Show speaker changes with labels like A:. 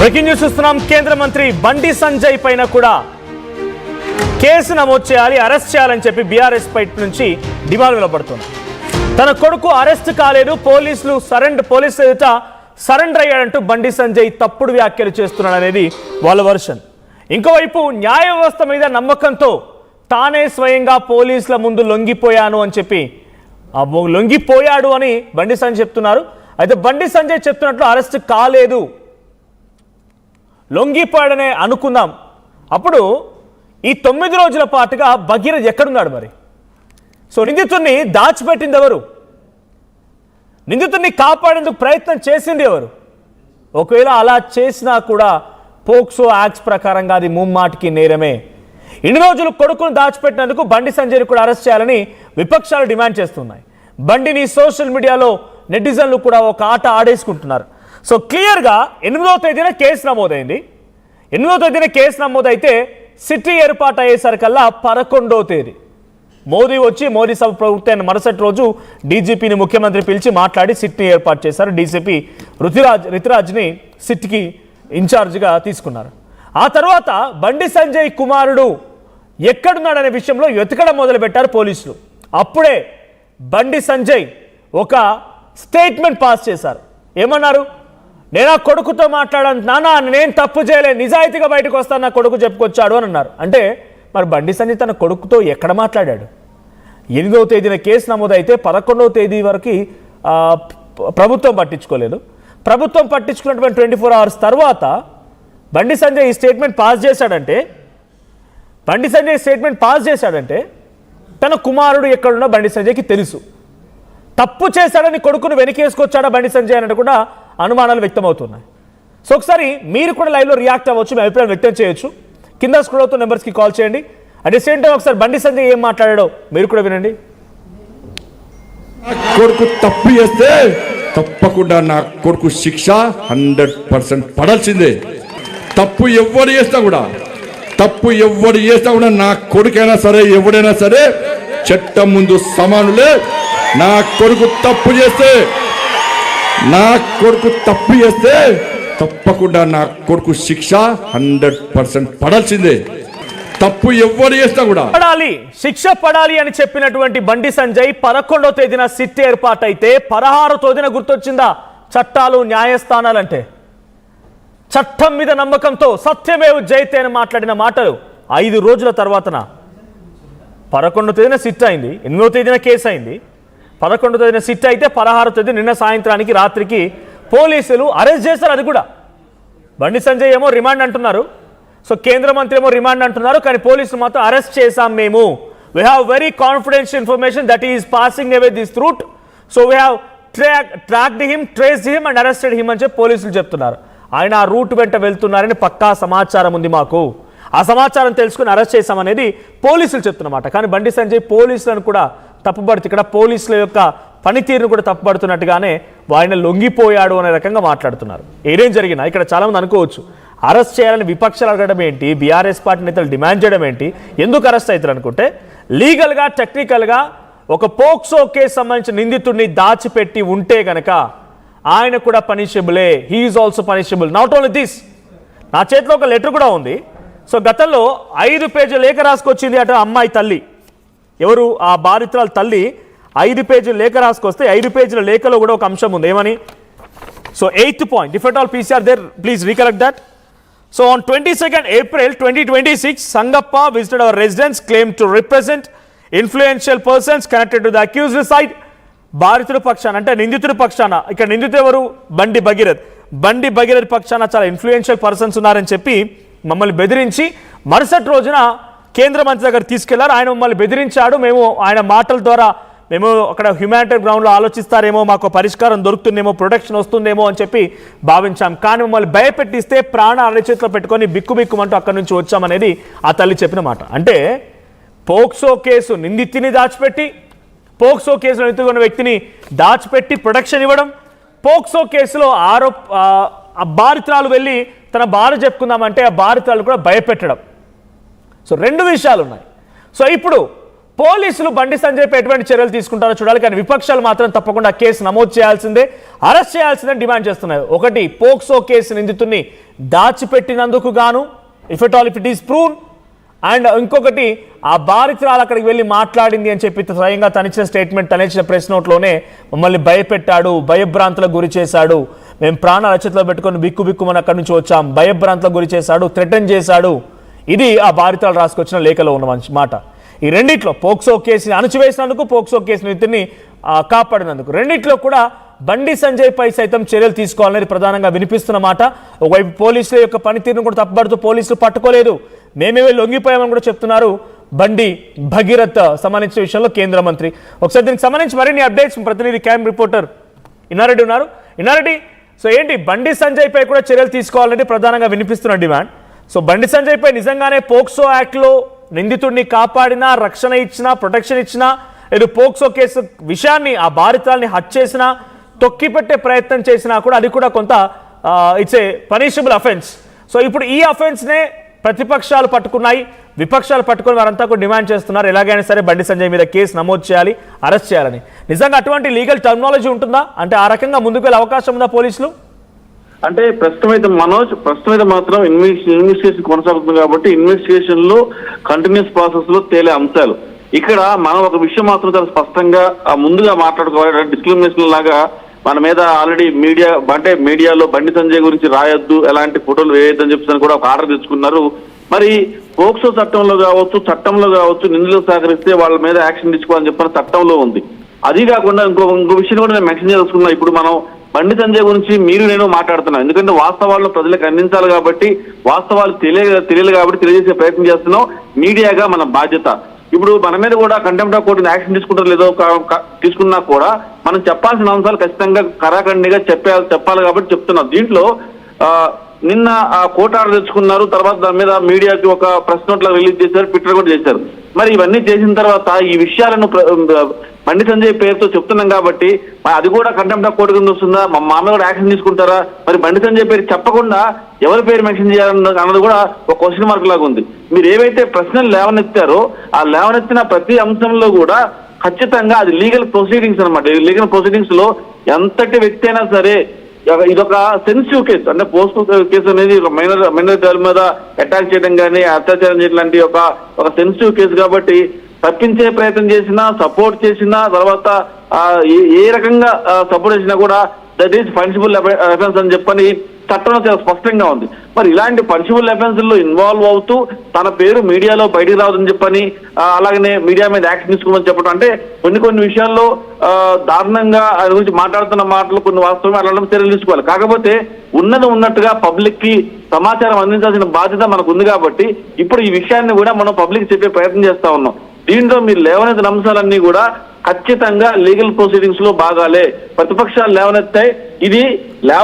A: Breaking news చూస్తున్నాం. కేంద్ర మంత్రి బండి సంజయ్ పైన కూడా కేసు నమోదు చేయాలి, అరెస్ట్ చేయాలని చెప్పి బీఆర్ఎస్ పైట్ నుంచి డిమాండ్ వినపడుతుంది. తన కొడుకు అరెస్ట్ కాలేదు, పోలీసు ఎదుట సరెండర్ అయ్యాడంటూ బండి సంజయ్ తప్పుడు వ్యాఖ్యలు చేస్తున్నాడు అనేది వాళ్ళ వర్షన్. ఇంకోవైపు న్యాయ వ్యవస్థ మీద నమ్మకంతో తానే స్వయంగా పోలీసుల ముందు లొంగిపోయాను అని చెప్పి లొంగిపోయాడు అని బండి సంజయ్ చెప్తున్నారు. అయితే బండి సంజయ్ చెప్తున్నట్లు అరెస్ట్ కాలేదు, లొంగిపోయాడనే అనుకుందాం. అప్పుడు ఈ 9 రోజుల పాటుగా భగీరథ్ ఎక్కడున్నాడు మరి? సో నిందితుడిని దాచిపెట్టింది ఎవరు? నిందితుడిని కాపాడేందుకు ప్రయత్నం చేసింది ఎవరు? ఒకవేళ అలా చేసినా కూడా పోక్సో యాక్ట్స్ ప్రకారంగా అది ముమ్మాటికి నేరమే. ఇన్ని రోజులు కొడుకును దాచిపెట్టినందుకు బండి సంజయ్ని కూడా అరెస్ట్ చేయాలని విపక్షాలు డిమాండ్ చేస్తున్నాయి. బండిని సోషల్ మీడియాలో నెటిజన్లు కూడా ఒక ఆట ఆడేసుకుంటున్నారు. సో క్లియర్గా 8వ తేదీన కేసు నమోదైంది. 8వ తేదీన కేసు నమోదైతే సిటీ ఏర్పాటు అయ్యేసరికల్లా 11వ తేదీ మోదీ సభ పూర్తయిన మరుసటి రోజు డీజీపీని ముఖ్యమంత్రి పిలిచి మాట్లాడి సిట్ని ఏర్పాటు చేశారు. డీసీపీ రుతురాజ్ని సిట్కి ఇన్ఛార్జిగా తీసుకున్నారు. ఆ తర్వాత బండి సంజయ్ కుమారుడు ఎక్కడున్నాడనే విషయంలో వెతకడం మొదలుపెట్టారు పోలీసులు. అప్పుడే బండి సంజయ్ ఒక స్టేట్మెంట్ పాస్ చేశారు. ఏమన్నారు? నేను ఆ కొడుకుతో మాట్లాడాను, నాన్న నేను తప్పు చేయలేదు, నిజాయితీగా బయటకు వస్తాను, నా కొడుకు చెప్పుకొచ్చాడు అని అన్నారు. అంటే మరి బండి సంజయ్ తన కొడుకుతో ఎక్కడ మాట్లాడాడు? 8వ తేదీన కేసు నమోదైతే 11వ తేదీ వరకు ప్రభుత్వం పట్టించుకోలేదు. ప్రభుత్వం పట్టించుకున్నటువంటి 24 అవర్స్ తర్వాత బండి సంజయ్ ఈ స్టేట్మెంట్ పాస్ చేశాడంటే తన కుమారుడు ఎక్కడున్నా బండి సంజయ్కి తెలుసు. తప్పు చేశాడని కొడుకును వెనకేసుకొచ్చాడా బండి సంజయ్ అని కూడా అనుమానాలు వ్యక్తమవుతున్నాయి. సో ఒకసారి మీరు కూడా లైవ్లో రియాక్ట్ అవ్వచ్చు, మీ అభిప్రాయం వ్యక్తం చేయొచ్చు. కింద స్క్రోల్ అవుతున్న నెంబర్స్కి కాల్ చేయండి. అట్ ది సేమ్ టైం ఒకసారి బండి సంజయ్ ఏం మాట్లాడాడో మీరు కూడా వినండి.
B: కొడుకు తప్పు చేస్తే తప్పకుండా నా కొడుకు శిక్ష 100% పడాల్సిందే. తప్పు ఎవరు చేస్తా కూడా నా కొడుకైనా సరే ఎవడైనా సరే చట్టం ముందు సమానులే. నా కొడుకు తప్పు చేస్తే తప్పకుండా నా కొడుకు శిక్ష 100% పడాల్సిందే. తప్పు ఎవరు చేస్తా కూడా
A: శిక్ష పడాలి అని చెప్పినటువంటి బండి సంజయ్ 11వ తేదీన సిట్ ఏర్పాటైతే 16వ తేదీన గుర్తొచ్చిందా చట్టాలు, న్యాయస్థానాలంటే? చట్టం మీద నమ్మకంతో సత్యమేవ జయతే అని మాట్లాడిన మాటలు 5 రోజుల తర్వాతన 11వ తేదీన సిట్ అయింది, 8వ తేదీన కేసు అయింది. 11వ తేదీన సిట్ అయితే 16వ తేదీ నిన్న సాయంత్రానికి రాత్రికి పోలీసులు అరెస్ట్ చేశారు. అది కూడా బండి సంజయ్ ఏమో రిమాండ్ అంటున్నారు, సో కేంద్ర మంత్రి ఏమో రిమాండ్ అంటున్నారు, కానీ పోలీసులు మాత్రం అరెస్ట్ చేశాం మేము. We have very confidential information that is passing away this route, so we have tracked him, traced him and arrested him అని చెప్పి పోలీసులు చెప్తున్నారు. ఆయన ఆ రూట్ వెంట వెళ్తున్నారని పక్కా సమాచారం ఉంది మాకు, ఆ సమాచారం తెలుసుకుని అరెస్ట్ చేశామనేది పోలీసులు చెప్తున్నమాట. కానీ బండి సంజయ్ పోలీసులను కూడా తప్పుపడుతూ ఇక్కడ పోలీసుల యొక్క పనితీరును కూడా తప్పుపడుతున్నట్టుగానే ఆయన లొంగిపోయాడు అనే రకంగా మాట్లాడుతున్నారు. ఏదేం జరిగినా ఇక్కడ చాలామంది అనుకోవచ్చు, అరెస్ట్ చేయాలని విపక్షాలు అడగడం ఏంటి, బీఆర్ఎస్ పార్టీ నేతలు డిమాండ్ చేయడం ఏంటి, ఎందుకు అరెస్ట్ అవుతారు అనుకుంటే, లీగల్గా టెక్నికల్గా ఒక పోక్సో కేసు సంబంధించిన నిందితుడిని దాచిపెట్టి ఉంటే కనుక ఆయన కూడా పనిషబులే. He is also punishable. Not only this, నా చేతిలో ఒక లెటర్ కూడా ఉంది. సో గతంలో 5 పేజీల లేఖ రాసుకొచ్చింది అట అమ్మాయి తల్లి, ఎవరు ఆ బాధితురాల తల్లి 5 పేజీల లేఖ రాసుకొస్తే 5 పేజీల లేఖలో కూడా ఒక అంశం ఉంది. ఏమని? So 8th point, if at all PC are there, please recollect that. So on 22nd April 2026, Sangappa visited our residence, claimed to represent influential persons connected to the accused side. బాధితుడి పక్షాన అంటే నిందితుడి పక్షాన, ఇక్కడ నిందితుడు ఎవరు? బండి భగీరథ్ పక్షాన చాలా ఇన్ఫ్లుయెన్షియల్ పర్సన్స్ ఉన్నారని చెప్పి మమ్మల్ని బెదిరించి మరుసటి రోజున కేంద్ర మంత్రి దగ్గర తీసుకెళ్లారు. ఆయన మమ్మల్ని బెదిరించాడు, ఆయన మాటల ద్వారా మేము అక్కడ హ్యుమానిటరీ గ్రౌండ్లో ఆలోచిస్తారేమో, మాకు పరిష్కారం దొరుకుతుందేమో, ప్రొటెక్షన్ వస్తుందేమో అని చెప్పి భావించాం. కానీ మమ్మల్ని భయపెట్టిస్తే ప్రాణ అరచేతిలో పెట్టుకొని బిక్కుమంటూ అక్కడి నుంచి వచ్చామనేది ఆ తల్లి చెప్పిన మాట. అంటే పోక్సో కేసు నిందితుని దాచిపెట్టి, పోక్సో కేసులో నిందితున్న వ్యక్తిని దాచిపెట్టి ప్రొటెక్షన్ ఇవ్వడం, పోక్సో కేసులో బాధితురాలు వెళ్ళి తన బాధ చెప్పుకుందామంటే ఆ బాధితురాలు కూడా భయపెట్టడం. సో 2 విషయాలు ఉన్నాయి. సో ఇప్పుడు పోలీసులు బండి సంజయ్పై ఎటువంటి చర్యలు తీసుకుంటారో చూడాలి. కానీ విపక్షాలు మాత్రం తప్పకుండా కేసు నమోదు చేయాల్సిందే, అరెస్ట్ చేయాల్సిందే డిమాండ్ చేస్తున్నాయి. ఒకటి, పోక్సో కేసు నిందితుడిని దాచిపెట్టినందుకు గాను if it is proved, and ఇంకొకటి ఆ బాధితురాలు అక్కడికి వెళ్ళి మాట్లాడింది అని చెప్పి స్వయంగా తనిచ్చిన స్టేట్మెంట్, తనిచ్చిన ప్రెస్ నోట్లోనే మమ్మల్ని భయపెట్టాడు, భయభ్రాంతులకు గురి చేశాడు, మేము ప్రాణాల చేతిలో పెట్టుకొని బిక్కుబిక్కుమని అక్కడి నుంచి వచ్చాం, భయభ్రాంతులకు గురి చేశాడు, థ్రెటన్ చేశాడు. ఇది ఆ బాధితురాలు రాసుకొచ్చిన లేఖలో ఉన్న మాట. ఈ రెండిట్లో పోక్సో కేసుని అణచివేసినందుకు, పోక్సో కేసు నితిని కాపాడినందుకు, రెండిట్లో కూడా బండి సంజయ్ పై సైతం చర్యలు తీసుకోవాలనేది ప్రధానంగా వినిపిస్తున్న మాట. ఒకవైపు పోలీసుల యొక్క పనితీరును కూడా తప్పుపడుతూ పోలీసులు పట్టుకోలేదు, మేమేమే లొంగిపోయామని కూడా చెప్తున్నారు బండి భగీరథ్ సంబంధించిన విషయంలో కేంద్ర మంత్రి. ఒకసారి దీనికి సంబంధించి మరిన్ని అప్డేట్స్ ప్రతినిధి క్యాంప్ రిపోర్టర్ ఇన్నారెడ్డి ఉన్నారు. ఇన్నారెడ్డి, సో ఏంటి బండి సంజయ్ పై కూడా చర్యలు తీసుకోవాలని ప్రధానంగా వినిపిస్తున్న డిమాండ్. సో బండి సంజయ్ పై నిజంగానే పోక్సో యాక్ట్లో నిందితుడిని కాపాడినా, రక్షణ ఇచ్చినా, ప్రొటెక్షన్ ఇచ్చినా, లేదు పోక్సో కేసు విషయాన్ని ఆ బాధితుల్ని హత్య చేసినా, తొక్కిపెట్టే ప్రయత్నం చేసినా కూడా అది కూడా కొంత it's a punishable offence. So ఇప్పుడు ఈ అఫెన్స్నే ప్రతిపక్షాలు పట్టుకున్నాయి, విపక్షాలు పట్టుకుని వారంతా కూడా డిమాండ్ చేస్తున్నారు ఎలాగైనా సరే బండి సంజయ్ మీద కేసు నమోదు చేయాలి, అరెస్ట్ చేయాలని. నిజంగా అటువంటి లీగల్ టర్మినాలజీ ఉంటుందా? అంటే ఆ రకంగా ముందుకు వెళ్ళే అవకాశం ఉందా పోలీసులు?
C: అంటే ప్రస్తుతం మాత్రం ఇన్వెస్టిగేషన్ కొనసాగుతుంది కాబట్టి ఇన్వెస్టిగేషన్ లో కంటిన్యూస్ ప్రాసెస్ లో తేలే అంశాలు. ఇక్కడ మనం ఒక విషయం మాత్రం చాలా స్పష్టంగా ముందుగా మాట్లాడుకోవాలి. డిస్క్రిమినేషన్ లాగా మన మీద ఆల్రెడీ మీడియాలో బండి సంజయ్ గురించి రాయొద్దు, ఎలాంటి ఫోటోలు వేయొద్దని చెప్పి కూడా ఒక ఆర్డర్ తెచ్చుకున్నారు. మరి పోక్సో చట్టంలో కావచ్చు నిందితులకు సహకరిస్తే వాళ్ళ మీద యాక్షన్ తీసుకోవాలని చెప్పిన చట్టంలో ఉంది. అది కాకుండా ఇంకో విషయం కూడా నేను మెన్షన్ చేసుకున్నా. ఇప్పుడు మనం బండి సంజయ్ గురించి నేను మాట్లాడుతున్నాం, ఎందుకంటే వాస్తవాలను ప్రజలకు అందించాలి కాబట్టి, వాస్తవాలు తెలియాలి కాబట్టి తెలియజేసే ప్రయత్నం చేస్తున్నాం. మీడియాగా మన బాధ్యత. ఇప్పుడు మన మీద కూడా కంటెంప్ట్ ఆఫ్ కోర్టు యాక్షన్ తీసుకుంటారు లేదో తీసుకున్నా కూడా మనం చెప్పాల్సిన అంశాలు ఖచ్చితంగా కరాఖండిగా చెప్పాలి కాబట్టి చెప్తున్నాం. దీంట్లో నిన్న కోర్టు ఆర్డర్ తెచ్చుకున్నారు, తర్వాత దాని మీద మీడియాకి ఒక ప్రెస్ నోట్ లాగా రిలీజ్ చేశారు, ట్విట్టర్ కూడా చేశారు. మరి ఇవన్నీ చేసిన తర్వాత ఈ విషయాలను బండి సంజయ్ పేరుతో చెప్తున్నాం కాబట్టి అది కూడా కంటెంప్ట్ ఆఫ్ కోర్టు కింద వస్తుందా? మా మీద కూడా యాక్షన్ తీసుకుంటారా? మరి బండి సంజయ్ పేరు చెప్పకుండా ఎవరి పేరు మెన్షన్ చేయాలన్నది కూడా ఒక క్వశ్చన్ మార్క్ లాగా ఉంది. మీరు ఏవైతే ప్రశ్నలు లేవనెత్తారో ఆ లేవనెత్తిన ప్రతి అంశంలో కూడా ఖచ్చితంగా అది లీగల్ ప్రొసీడింగ్స్ అనమాట. లీగల్ ప్రొసీడింగ్స్ లో ఎంతటి వ్యక్తి అయినా సరే, ఇదొక సెన్సిటివ్ కేసు. అంటే పోస్కో కేసు అనేది ఒక మైనర్ గర్ల్ మీద అటాక్ చేయడం కానీ, అత్యాచారం చేయడం లాంటి ఒక సెన్సిటివ్ కేసు కాబట్టి తప్పించే ప్రయత్నం చేసినా, సపోర్ట్ చేసినా, తర్వాత ఏ రకంగా సపోర్ట్ చేసినా కూడా దట్ ఈస్ పనిషబుల్ అఫెన్స్ అని చెప్పని చట్టంలో చాలా స్పష్టంగా ఉంది. మరి ఇలాంటి పనిషబుల్ అఫెన్స్ లో ఇన్వాల్వ్ అవుతూ తన పేరు మీడియాలో బయటికి రావద్దని చెప్పని, అలాగనే మీడియా మీద యాక్షన్ తీసుకోమని చెప్పడం, అంటే కొన్ని విషయాల్లో దారుణంగా ఆయన గురించి మాట్లాడుతున్న మాటలు కొన్ని వాస్తవమే అలా చర్యలు తీసుకోవాలి. కాకపోతే ఉన్నట్టుగా పబ్లిక్ కి సమాచారం అందించాల్సిన బాధ్యత మనకు ఉంది కాబట్టి ఇప్పుడు ఈ విషయాన్ని కూడా మనం పబ్లిక్ చెప్పే ప్రయత్నం చేస్తా ఉన్నాం. దీంట్లో మీరు లేవనెత్తిన అంశాలన్నీ కూడా ఖచ్చితంగా లీగల్ ప్రొసీడింగ్స్ లో భాగాలే. ప్రతిపక్షాలు లేవనెత్తాయి, ఇది